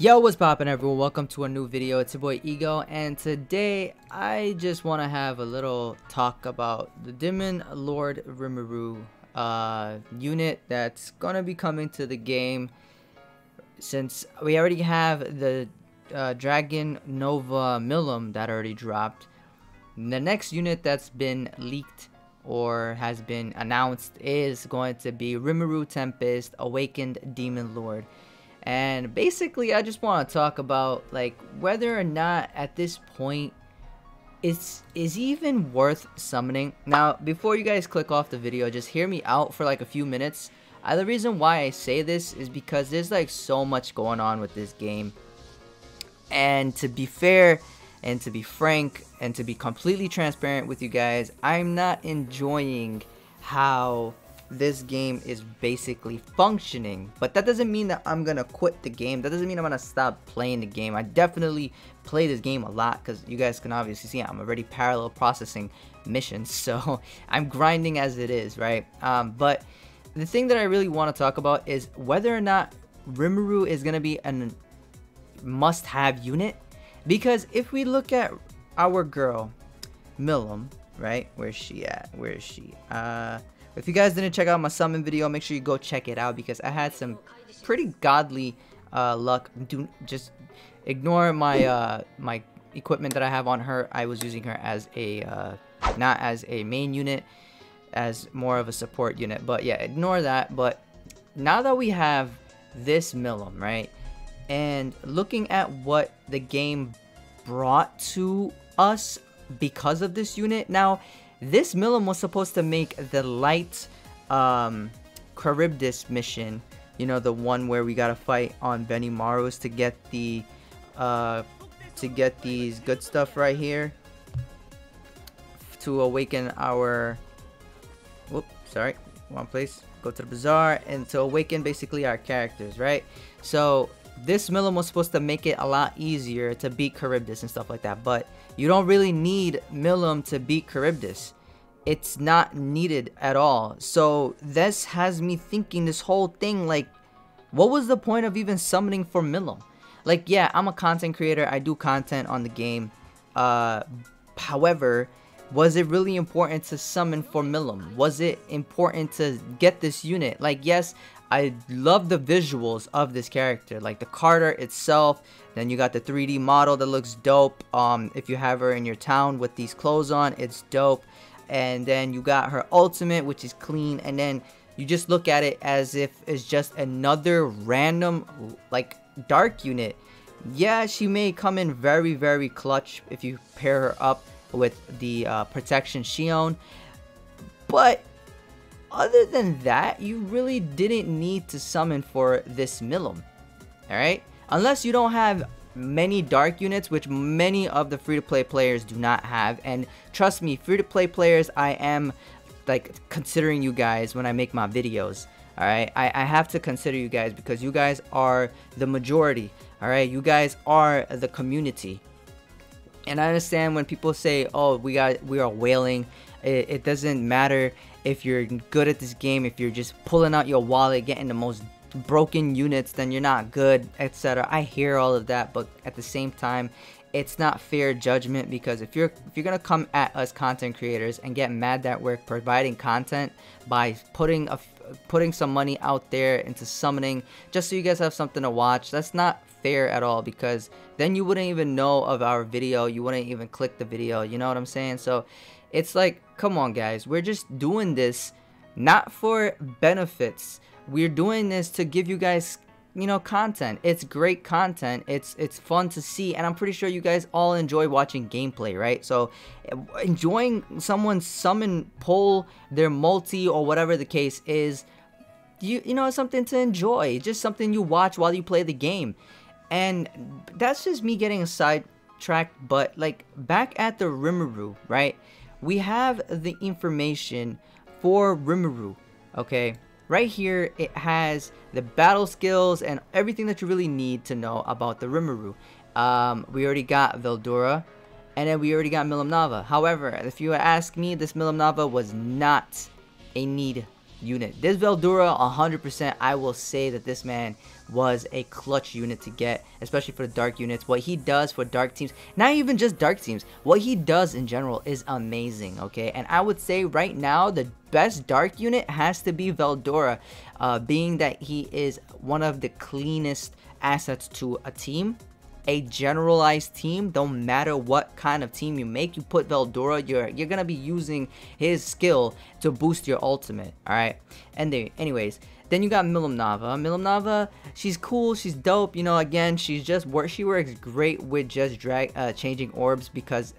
Yo, what's poppin' everyone? Welcome to a new video. It's your boy Ego, and today I just want to have a little talk about the Demon Lord Rimuru unit that's gonna be coming to the game, since we already have the Dragon Nova Millum that already dropped. The next unit that's been leaked or has been announced is going to be Rimuru Tempest Awakened Demon Lord. And basically I just want to talk about like whether or not at this point is even worth summoning. Now before you guys click off the video, just hear me out for like a few minutes. The reason why I say this is because there's like so much going on with this game, and to be fair and to be frank and to be completely transparent with you guys, I'm not enjoying how this game is basically functioning. But that doesn't mean that I'm gonna quit the game. That doesn't mean I'm gonna stop playing the game. I definitely play this game a lot, because you guys can obviously see I'm already parallel processing missions, so I'm grinding as it is, right? But the thing that I really want to talk about is whether or not Rimuru is gonna be a must-have unit. Because if we look at our girl Millum, right, where's she at? Where is she? If you guys didn't check out my summon video, make sure you go check it out, because I had some pretty godly luck. Just ignore my my equipment that I have on her. I was using her as a not as a main unit, as more of a support unit. But yeah, ignore that. But now that we have this Millum, right, and looking at what the game brought to us because of this unit, now this Millum was supposed to make the light Charybdis mission, you know, the one where we gotta fight on Benimaru's to get the these good stuff right here, to awaken our sorry, wrong place, go to the bazaar, and to awaken basically our characters, right? So this Millum was supposed to make it a lot easier to beat Charybdis and stuff like that, but you don't really need Millum to beat Charybdis. It's not needed at all. So this has me thinking this whole thing, like, what was the point of even summoning for Millum? Like, yeah, I'm a content creator, I do content on the game. However, was it really important to summon for Millum? Was it important to get this unit? Like, yes, I love the visuals of this character, like the Carter itself. Then you got the 3D model that looks dope. If you have her in your town with these clothes on, it's dope. And then you got her ultimate, which is clean. And then you just look at it as if it's just another random like dark unit. Yeah, she may come in very, very clutch if you pair her up with the protection Shion, but other than that, you really didn't need to summon for this Millum. Alright? Unless you don't have many dark units, which many of the free-to-play players do not have. And trust me, free-to-play players, I am like considering you guys when I make my videos. Alright? I have to consider you guys, because you guys are the majority. Alright? You guys are the community. And I understand when people say, oh, we are whaling. It doesn't matter if you're good at this game. If you're just pulling out your wallet, getting the most broken units, then you're not good, etc. I hear all of that, but at the same time, it's not fair judgment, because if you're gonna come at us content creators and get mad that we're providing content by putting some money out there into summoning just so you guys have something to watch, that's not fair at all, because then you wouldn't even know of our video, you wouldn't even click the video, you know what I'm saying? So it's like, come on guys, we're just doing this not for benefits. We're doing this to give you guys, you know, content. It's great content, it's fun to see, and I'm pretty sure you guys all enjoy watching gameplay, right? So enjoying someone summon, pull their multi, or whatever the case is, you know, it's something to enjoy, just something you watch while you play the game. And that's just me getting sidetracked. But like, back at the Rimuru, right, we have the information for Rimuru. Okay, right here it has the battle skills and everything that you really need to know about the Rimuru. We already got Veldura, and then we already got Millum Nava. However, if you ask me, this Millum Nava was not a need unit. This Veldora, 100%, I will say that this man was a clutch unit to get, especially for the dark units. What he does for dark teams, not even just dark teams, what he does in general is amazing, okay? And I would say right now, the best dark unit has to be Veldora, being that he is one of the cleanest assets to a team. A generalized team, don't matter what kind of team you make, you put Veldora, you're gonna be using his skill to boost your ultimate. All right, and anyways, then you got Milimnava. She's cool, she's dope, you know. Again, she works great with just changing orbs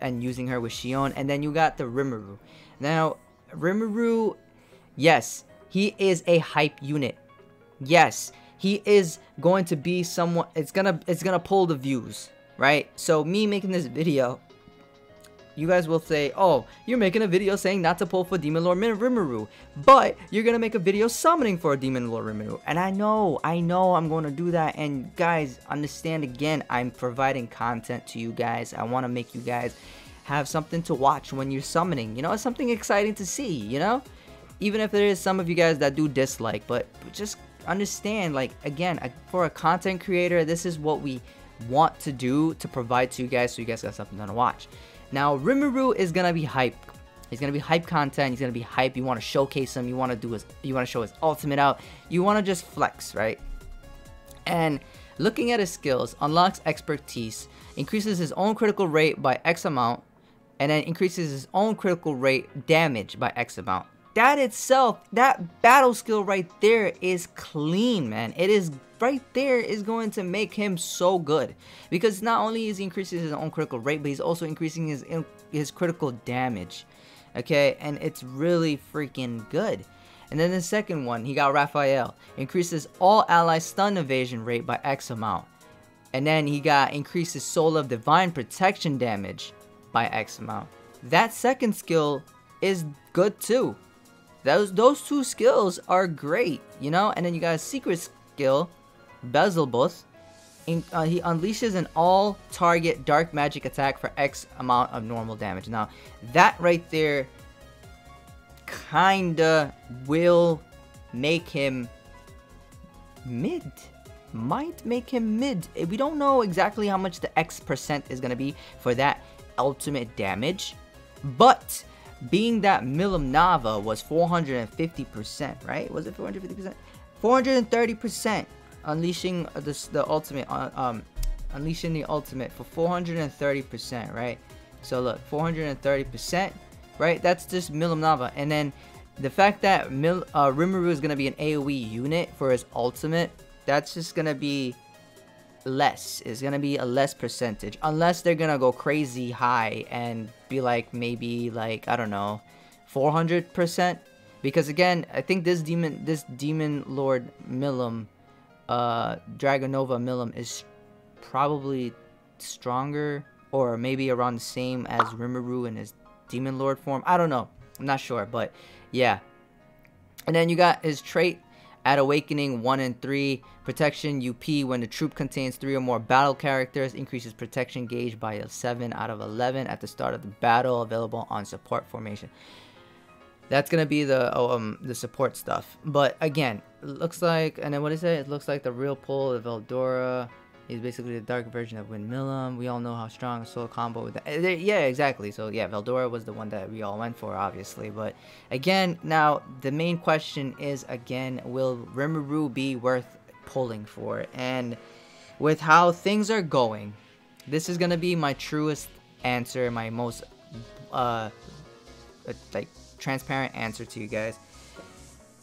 and using her with Shion. And then you got the Rimuru. Now Rimuru, yes, he is a hype unit. Yes, he is going to be someone, it's gonna pull the views, right? So me making this video, you guys will say, oh, you're making a video saying not to pull for Demon Lord Rimuru, but you're gonna make a video summoning for Demon Lord Rimuru. And I know I'm going to do that. And guys, understand, again, I'm providing content to you guys. I want to make you guys have something to watch when you're summoning, you know, something exciting to see, you know, even if there is some of you guys that do dislike, but just understand, like, again, for a content creator, this is what we want to do, to provide to you guys, so you guys got something to watch. Now Rimuru is gonna be hype. He's gonna be hype content. He's gonna be hype. You want to showcase him, you want to show his ultimate out, you want to just flex, right? And looking at his skills, unlocks expertise, increases his own critical rate by X amount, and then increases his own critical rate damage by X amount. That itself, that battle skill right there is clean, man. It is right there, is going to make him so good, because not only is he increasing his own critical rate, but he's also increasing his critical damage. Okay, and it's really freaking good. And then the second one, he got Raphael, increases all ally stun evasion rate by X amount. And then he got increases Soul of Divine protection damage by X amount. That second skill is good too. Those two skills are great, you know. And then you got a secret skill, Bezelbuth. He unleashes an all target dark magic attack for X amount of normal damage. Now that right there kinda will make him mid. Might make him mid. We don't know exactly how much the X% is gonna be for that ultimate damage, but being that Milimnava was 450%, right? Was it 450%? 430%, unleashing the ultimate, unleashing the ultimate for 430%, right? So look, 430%, right? That's just Milimnava. And then the fact that Rimuru is gonna be an AoE unit for his ultimate, that's just gonna be less. It's gonna be a less percentage, unless they're gonna go crazy high and be like, maybe like, I don't know, 400%. Because again, I think this Demon Lord Milim, Dragonova Milim, is probably stronger, or maybe around the same as Rimuru in his Demon Lord form. I don't know, I'm not sure, but yeah. And then you got his trait at Awakening 1 and 3, protection UP when the troop contains 3 or more battle characters, increases protection gauge by 7 out of 11 at the start of the battle, available on support formation. That's gonna be the support stuff. But again, it looks like, and then what is it? It looks like the real pull of Veldora. He's basically the dark version of Windmillim. We all know how strong a solo combo with that. Yeah, exactly. So yeah, Veldora was the one that we all went for, obviously. But again, now the main question is, again, will Rimuru be worth pulling for? And with how things are going, this is gonna be my truest answer, my most like transparent answer to you guys.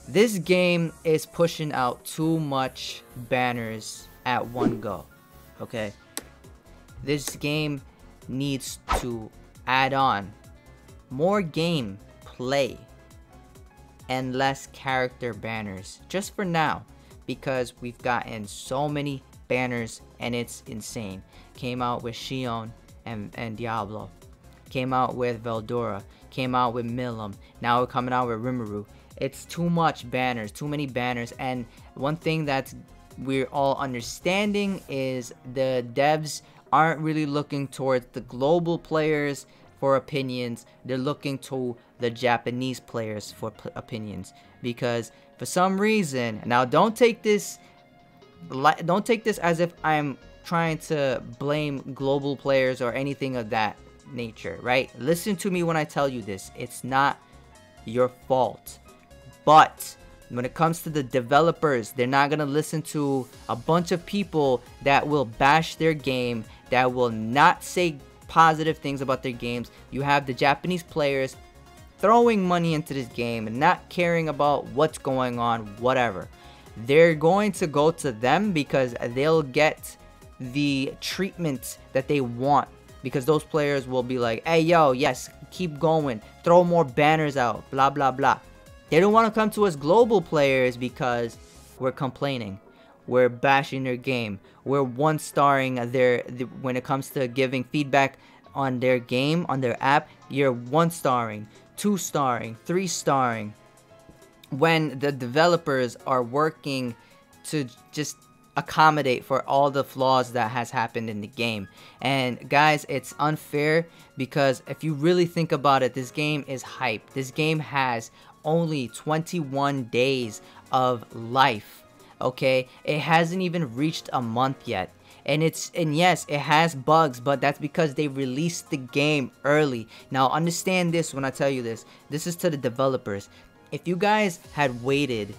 This game is pushing out too much banners at one go. Okay, this game needs to add on more game play and less character banners, just for now, because we've gotten so many banners and it's insane. Came out with Shion and Diablo, came out with Veldora, came out with Milim, now we're coming out with Rimuru. It's too much banners, too many banners. And one thing that's we're all understanding is the devs aren't really looking towards the global players. for opinions. They're looking to the Japanese players for opinions, because for some reason, now don't take this as if I'm trying to blame global players or anything of that nature, right? Listen to me when I tell you this. It's not your fault. But when it comes to the developers, they're not going to listen to a bunch of people that will bash their game, that will not say positive things about their games. You have the Japanese players throwing money into this game and not caring about what's going on, whatever. They're going to go to them because they'll get the treatment that they want, because those players will be like, hey, yo, yes, keep going, throw more banners out, blah, blah, blah. They don't want to come to us global players because we're complaining. We're bashing their game. We're one-starring when it comes to giving feedback on their game, on their app. You're one-starring, two-starring, three-starring. When the developers are working to just accommodate for all the flaws that has happened in the game. And guys, it's unfair, because if you really think about it, this game is hype. This game has only 21 days of life, okay? It hasn't even reached a month yet. And yes, it has bugs, but that's because they released the game early. Now understand this when I tell you this. This is to the developers. If you guys had waited,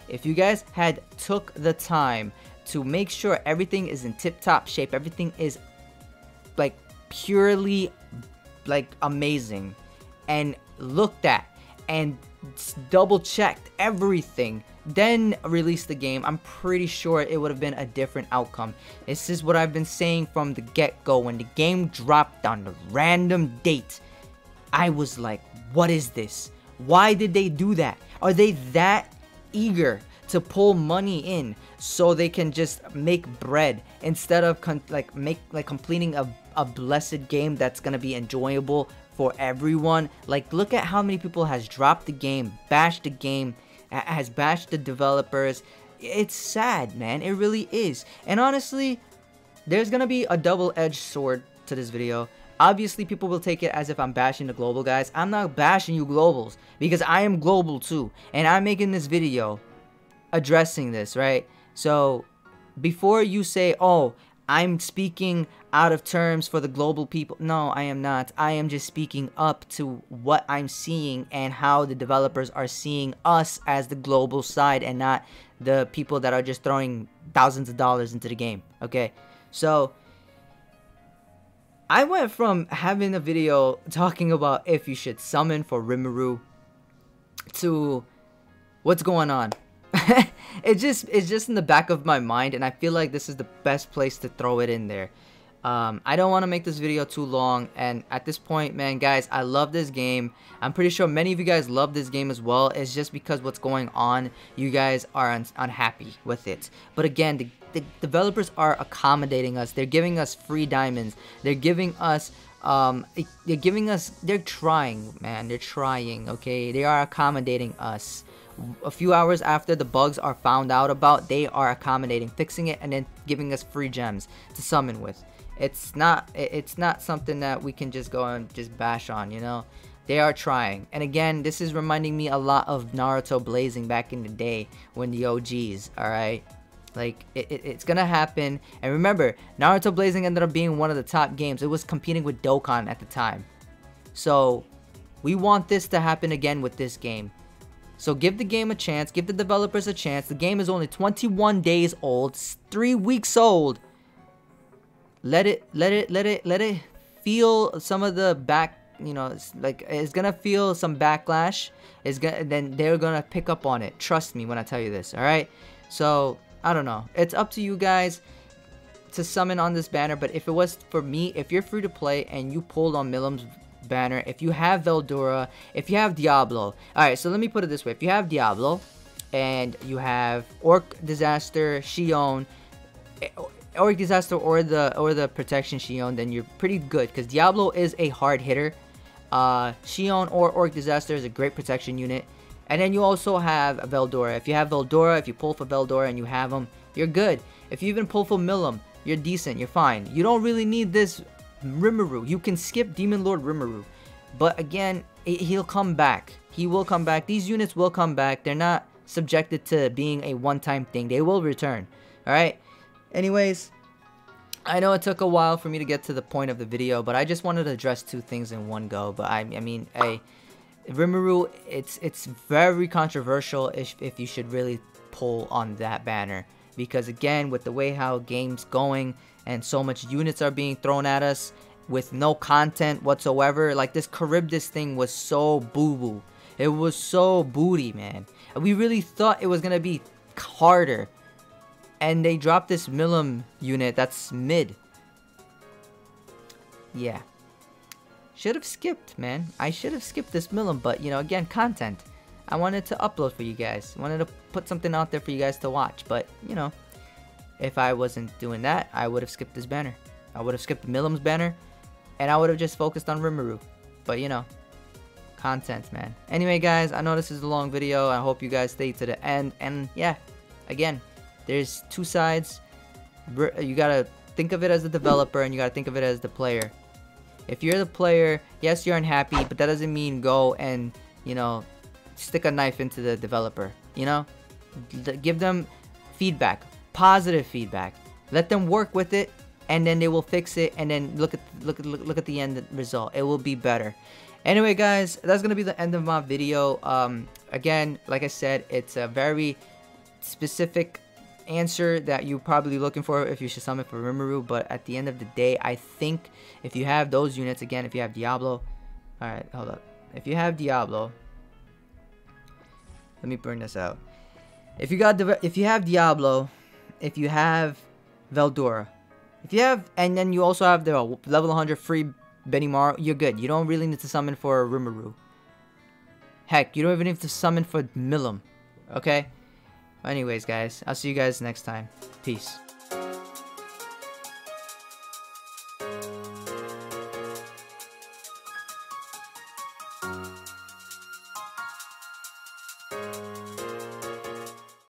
if you guys had took the time to make sure everything is in tip-top shape, everything is like purely like amazing, and looked at and double checked everything, then release the game, I'm pretty sure it would have been a different outcome. This is what I've been saying from the get-go. When the game dropped on a random date, I was like, what is this? Why did they do that? Are they that eager to pull money in so they can just make bread instead of completing a blessed game that's gonna be enjoyable for everyone? Like, look at how many people has dropped the game, bashed the game, has bashed the developers. It's sad, man. It really is. And honestly, there's gonna be a double-edged sword to this video. Obviously, people will take it as if I'm bashing the global guys. I'm not bashing you globals, because I am global too, and I'm making this video addressing this, right? So before you say, oh, I'm speaking out of terms for the global people, no, I am not. I am just speaking up to what I'm seeing and how the developers are seeing us as the global side, and not the people that are just throwing thousands of dollars into the game, okay? So I went from having a video talking about if you should summon for Rimuru to what's going on. It's just in the back of my mind, and I feel like this is the best place to throw it in there. I don't want to make this video too long, and at this point, man, guys, I love this game. I'm pretty sure many of you guys love this game as well. It's just because what's going on, you guys are unhappy with it. But again, the developers are accommodating us. They're giving us free diamonds. They're giving us they're trying, man. They're trying, okay? They are accommodating us. A few hours after the bugs are found out about, they are accommodating, fixing it, and then giving us free gems to summon with. It's not something that we can just go and just bash on, you know? They are trying. And again, this is reminding me a lot of Naruto Blazing back in the day when the OGs, alright? Like, it's gonna happen. And remember, Naruto Blazing ended up being one of the top games. It was competing with Dokkan at the time. So, we want this to happen again with this game. So give the game a chance, give the developers a chance. The game is only 21 days old, it's 3 weeks old. Let it feel some of the it's gonna feel some backlash. Then they're gonna pick up on it. Trust me when I tell you this, alright? So, I don't know. It's up to you guys to summon on this banner, but if it was for me, if you're free to play and you pulled on Milim's banner, if you have Veldora, if you have Diablo, alright, so let me put it this way. If you have Diablo and you have Orc Disaster, Shion, Orc Disaster or the Protection Shion, then you're pretty good, because Diablo is a hard hitter. Shion or Orc Disaster is a great protection unit. And then you also have Veldora. If you have Veldora, if you pull for Veldora and you have them, you're good. If you even pull for Milim, you're decent, you're fine. You don't really need this Rimuru. You can skip Demon Lord Rimuru. But again, he'll come back. He will come back. These units will come back. They're not subjected to being a one-time thing. They will return. Alright? Anyways, I know it took a while for me to get to the point of the video, but I just wanted to address two things in one go. But I mean, Rimuru, it's very controversial if you should really pull on that banner. Because again, with the way how game's going and so much units are being thrown at us with no content whatsoever, like this Charybdis thing was so boo-boo. It was so booty, man. We really thought it was gonna be harder. And they dropped this Milim unit that's mid. Yeah. Should have skipped, man. I should have skipped this Milim, but you know, again, content. I wanted to upload for you guys. I wanted to put something out there for you guys to watch. But, you know, if I wasn't doing that, I would have skipped this banner. I would have skipped Milim's banner. And I would have just focused on Rimuru. But, you know, content, man. Anyway, guys, I know this is a long video. I hope you guys stay to the end. And, yeah, again, there's two sides. You gotta think of it as the developer, and you gotta think of it as the player. If you're the player, yes, you're unhappy, but that doesn't mean go and, you know, stick a knife into the developer. You know, give them feedback, positive feedback. Let them work with it, and then they will fix it. And then look at the end result. It will be better. Anyway, guys, that's gonna be the end of my video. Again, like I said, it's a very specific answer that you're probably looking for if you should summon for Rimuru. But at the end of the day, I think if you have those units, again, if you have Diablo, all right, hold up. If you have Diablo, let me bring this out. If you have Diablo, if you have Veldora, if you have, and then you also have the level 100 free Benimaru, you're good. You don't really need to summon for Rimuru. Heck, you don't even need to summon for Milim. Okay? Anyways, guys, I'll see you guys next time. Peace.